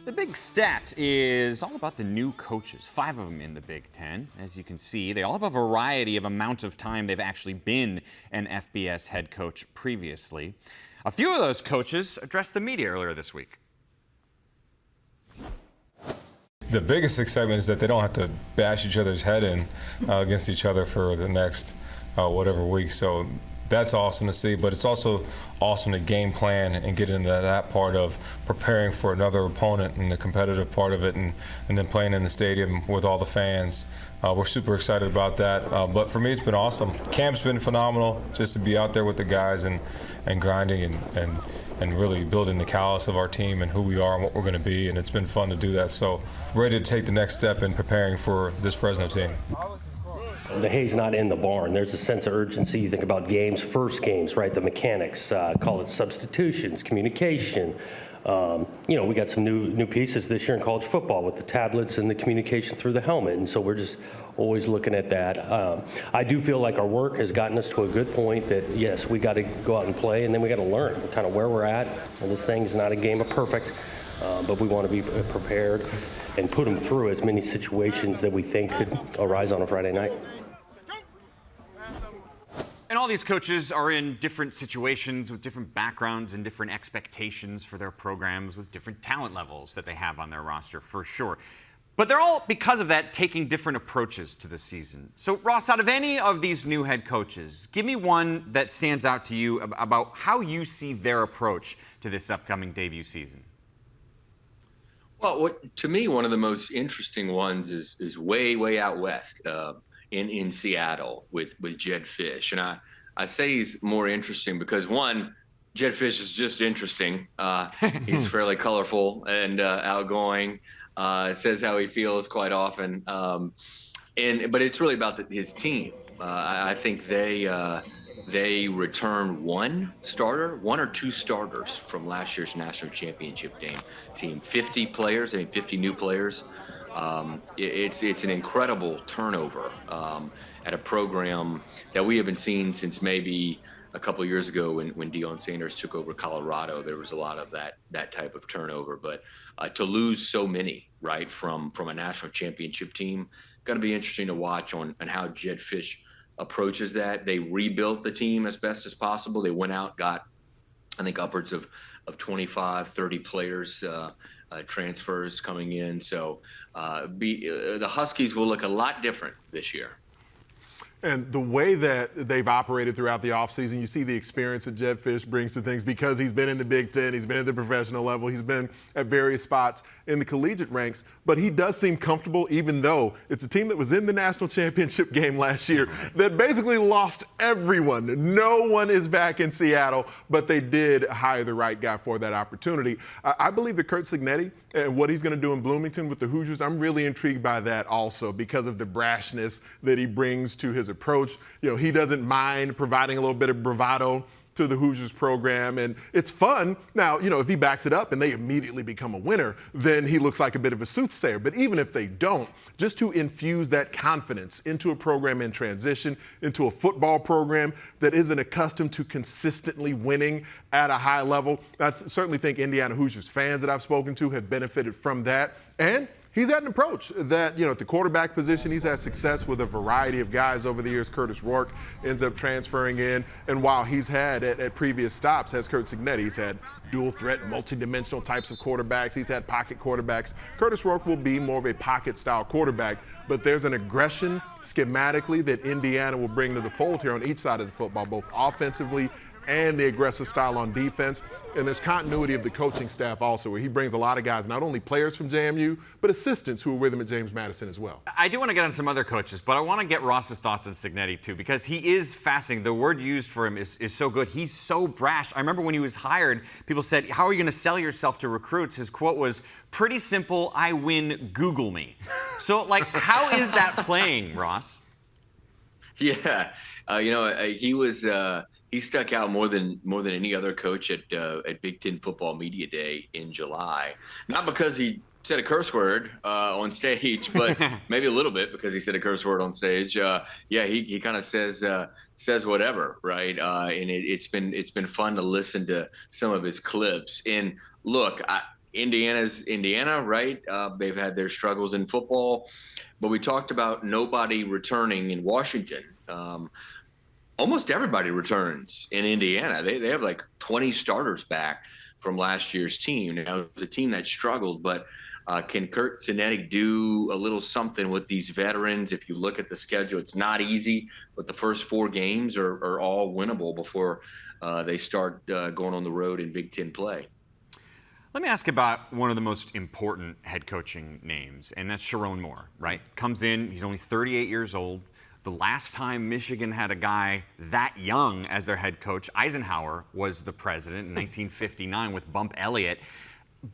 The big stat is all about the new coaches, 5 of them in the Big Ten. As you can see, they all have a variety of amount of time they've actually been an FBS head coach previously. A few of those coaches addressed the media earlier this week. The biggest excitement is that they don't have to bash each other's head in against each other for the next whatever week. So that's awesome to see, but it's also awesome to game plan and get into that part of preparing for another opponent and the competitive part of it, and then playing in the stadium with all the fans. We're super excited about that, but for me it's been awesome. Camp's been phenomenal, just to be out there with the guys and grinding and really building the callus of our team and who we are and what we're going to be, and it's been fun to do that. So ready to take the next step in preparing for this Fresno team. The hay's not in the barn. There's a sense of urgency. You think about games, first games, right? The mechanics, call it substitutions, communication. We got some new pieces this year in college football with the tablets and the communication through the helmet, and so we're just always looking at that. I do feel like our work has gotten us to a good point that, yes, we got to go out and play, and then we got to learn kind of where we're at. And this thing's not a game of perfect, but we want to be prepared and put them through as many situations that we think could arise on a Friday night. And all these coaches are in different situations with different backgrounds and different expectations for their programs with different talent levels that they have on their roster, for sure. But they're all, because of that, taking different approaches to the season. So, Ross, out of any of these new head coaches, give me one that stands out to you about how you see their approach to this upcoming debut season. Well, to me, one of the most interesting ones is way out west. In Seattle with Jedd Fisch. And I say he's more interesting because, one, Jedd Fisch is just interesting. He's fairly colorful and outgoing, says how he feels quite often. But it's really about his team. I think they returned one or two starters from last year's national championship team. 50 players, 50 new players. It's an incredible turnover at a program that we haven't seen since maybe a couple of years ago when Deion Sanders took over Colorado. There was a lot of that type of turnover, but to lose so many, right, from a national championship team, going to be interesting to watch on how Jedd Fisch approaches that. They rebuilt the team as best as possible. They went out, got, I think, upwards of 25, 30 players, transfers coming in. So the Huskies will look a lot different this year. And the way that they've operated throughout the offseason, you see the experience that Jedd Fisch brings to things because he's been in the Big Ten, he's been at the professional level, he's been at various spots in the collegiate ranks, but he does seem comfortable even though it's a team that was in the national championship game last year that basically lost everyone. No one is back in Seattle, but they did hire the right guy for that opportunity. I believe that Curt Cignetti and what he's going to do in Bloomington with the Hoosiers, I'm really intrigued by that also because of the brashness that he brings to his approach. He doesn't mind providing a little bit of bravado to the Hoosiers program, and it's fun. Now, if he backs it up and they immediately become a winner, then he looks like a bit of a soothsayer. But even if they don't, just to infuse that confidence into a program in transition, into a football program that isn't accustomed to consistently winning at a high level, I certainly think Indiana Hoosiers fans that I've spoken to have benefited from that. And he's had an approach that, at the quarterback position, he's had success with a variety of guys over the years. Curtis Rourke ends up transferring in. And while he's had at previous stops, has Curt Cignetti, he's had dual threat, multi-dimensional types of quarterbacks. He's had pocket quarterbacks. Curtis Rourke will be more of a pocket-style quarterback. But there's an aggression schematically that Indiana will bring to the fold here on each side of the football, both offensively and the aggressive style on defense. And there's continuity of the coaching staff also, where he brings a lot of guys, not only players from JMU, but assistants who are with him at James Madison as well. I do want to get on some other coaches, but I want to get Ross's thoughts on Cignetti too, because he is fascinating. The word used for him is so good. He's so brash. I remember when he was hired, people said, "How are you going to sell yourself to recruits?" His quote was, "Pretty simple, I win, Google me." So, how is that playing, Ross? Yeah, he was. He stuck out more than any other coach at Big Ten Football Media Day in July. Not because he said a curse word on stage, but maybe a little bit because he said a curse word on stage. He kind of says whatever, right? And it's been fun to listen to some of his clips. And look, Indiana's Indiana, right? They've had their struggles in football, but we talked about nobody returning in Washington. Almost everybody returns in Indiana. They have like 20 starters back from last year's team. Now, it was a team that struggled, but can Curt Cignetti do a little something with these veterans? If you look at the schedule, it's not easy, but the first 4 games are all winnable before they start going on the road in Big Ten play. Let me ask about one of the most important head coaching names, and that's Sherrone Moore, right? Comes in, he's only 38 years old. The last time Michigan had a guy that young as their head coach, Eisenhower was the president in 1959 with Bump Elliott.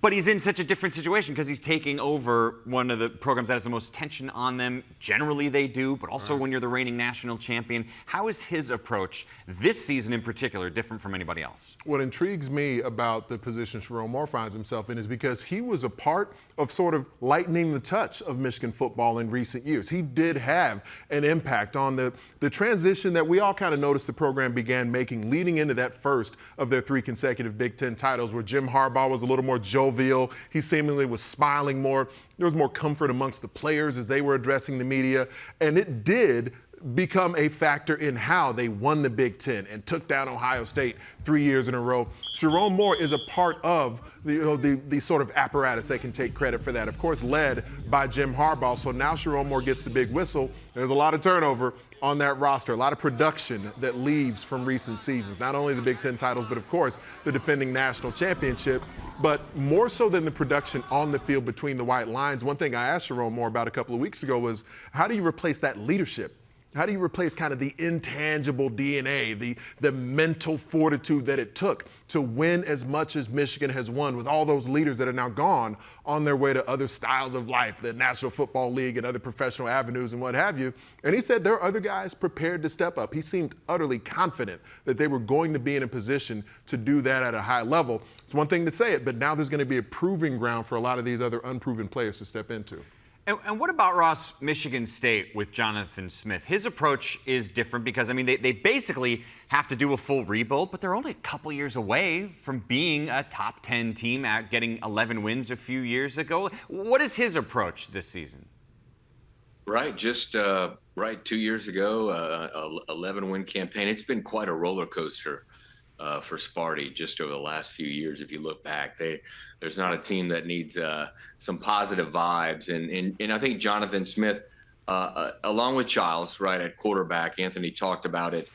But he's in such a different situation because he's taking over one of the programs that has the most tension on them. Generally they do, but also when you're the reigning national champion. How is his approach this season in particular different from anybody else? What intrigues me about the position Sherrone Moore finds himself in is because he was a part of sort of lightening the touch of Michigan football in recent years. He did have an impact on the transition that we all kind of noticed the program began making leading into that first of their 3 consecutive Big Ten titles, where Jim Harbaugh was a little more jovial. He seemingly was smiling more. There was more comfort amongst the players as they were addressing the media. And it did become a factor in how they won the Big Ten and took down Ohio State 3 years in a row. Sherrone Moore is a part of the sort of apparatus that can take credit for that. Of course, led by Jim Harbaugh. So now Sherrone Moore gets the big whistle. There's a lot of turnover on that roster, a lot of production that leaves from recent seasons. Not only the Big Ten titles, but of course the defending national championship. But more so than the production on the field between the white lines, one thing I asked Sherrone Moore about a couple of weeks ago was, how do you replace that leadership? How do you replace kind of the intangible DNA, the mental fortitude that it took to win as much as Michigan has won with all those leaders that are now gone on their way to other styles of life, the National Football League and other professional avenues and what have you? And he said there are other guys prepared to step up. He seemed utterly confident that they were going to be in a position to do that at a high level. It's one thing to say it, but now there's going to be a proving ground for a lot of these other unproven players to step into. And what about Ross, Michigan State with Jonathan Smith? His approach is different because, I mean, they basically have to do a full rebuild, but they're only a couple years away from being a top 10 team at getting 11 wins a few years ago. What is his approach this season? Right, just 2 years ago, 11-win campaign. It's been quite a roller coaster for Sparty just over the last few years. If you look back, there's not a team that needs some positive vibes. And I think Jonathan Smith, along with Childs, right, at quarterback, Anthony talked about it,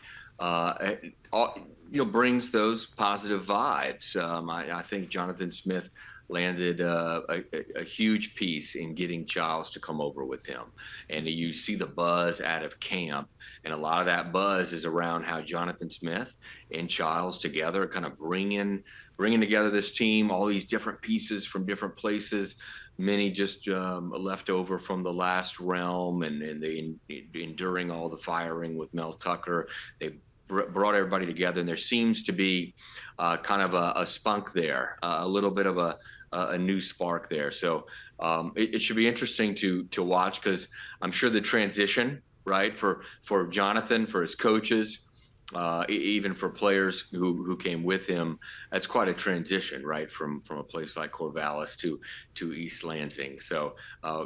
brings those positive vibes. I think Jonathan Smith landed a huge piece in getting Childs to come over with him. And you see the buzz out of camp, and a lot of that buzz is around how Jonathan Smith and Childs together kind of bringing together this team, all these different pieces from different places, many just left over from the last realm, and they enduring all the firing with Mel Tucker. They brought everybody together, and there seems to be kind of a spunk there, a little bit of a new spark there. So it should be interesting to watch, because I'm sure the transition, right, for Jonathan, for his coaches, even for players who came with him, that's quite a transition, right, from a place like Corvallis to East Lansing. So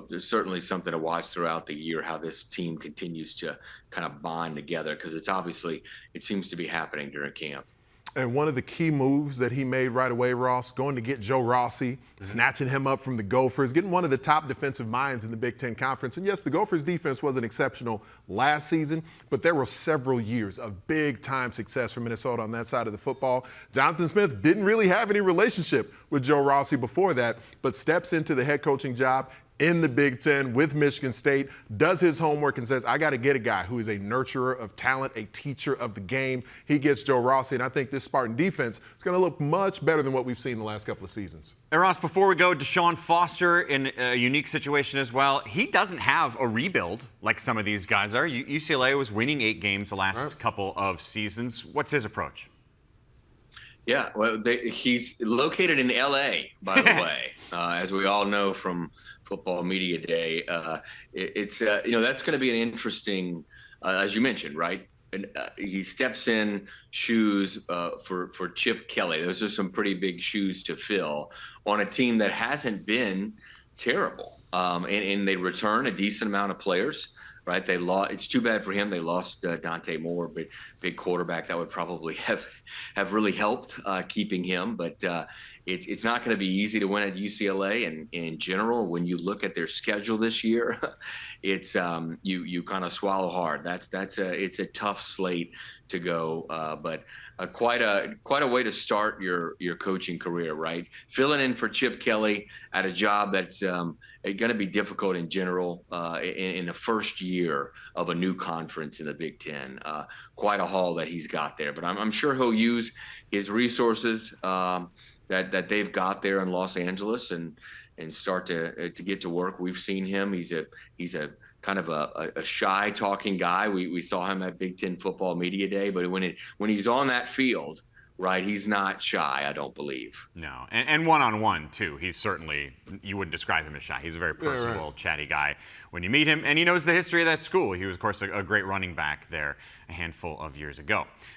there's certainly something to watch throughout the year, how this team continues to kind of bond together, because it seems to be happening during camp. And one of the key moves that he made right away, Ross, going to get Joe Rossi, snatching him up from the Gophers, getting one of the top defensive minds in the Big Ten Conference. And yes, the Gophers' defense wasn't exceptional last season, but there were several years of big-time success for Minnesota on that side of the football. Jonathan Smith didn't really have any relationship with Joe Rossi before that, but steps into the head coaching job in the Big Ten with Michigan State, does his homework and says, I got to get a guy who is a nurturer of talent, a teacher of the game. He gets Joe Rossi, and I think this Spartan defense is going to look much better than what we've seen in the last couple of seasons. And Ross, before we go, DeShaun Foster in a unique situation as well. He doesn't have a rebuild like some of these guys are. UCLA was winning 8 games the last couple of seasons. What's his approach? Yeah, well, he's located in L.A., by the way, as we all know from Football Media Day. It's that's going to be an interesting, as you mentioned, right? he steps in shoes for Chip Kelly. Those are some pretty big shoes to fill on a team that hasn't been terrible. And they return a decent amount of players, right? They lost. It's too bad for him. They lost Dante Moore, but big quarterback that would probably have really helped keeping him. But it's not going to be easy to win at UCLA. And in general, when you look at their schedule this year, it's you kind of swallow hard. It's a tough slate to go, but quite a way to start your coaching career, right? Filling in for Chip Kelly at a job that's going to be difficult in general in the first year of a new conference in the Big Ten. Quite a haul that he's got there, but I'm sure he'll use his resources that they've got there in Los Angeles and start to get to work. We've seen him. He's a kind of a shy talking guy. We saw him at Big Ten Football Media Day, but when he's on that field, right, he's not shy, I don't believe. No, and one-on-one, too. He's certainly, you wouldn't describe him as shy. He's a very personable, chatty guy when you meet him, and he knows the history of that school. He was, of course, a great running back there a handful of years ago.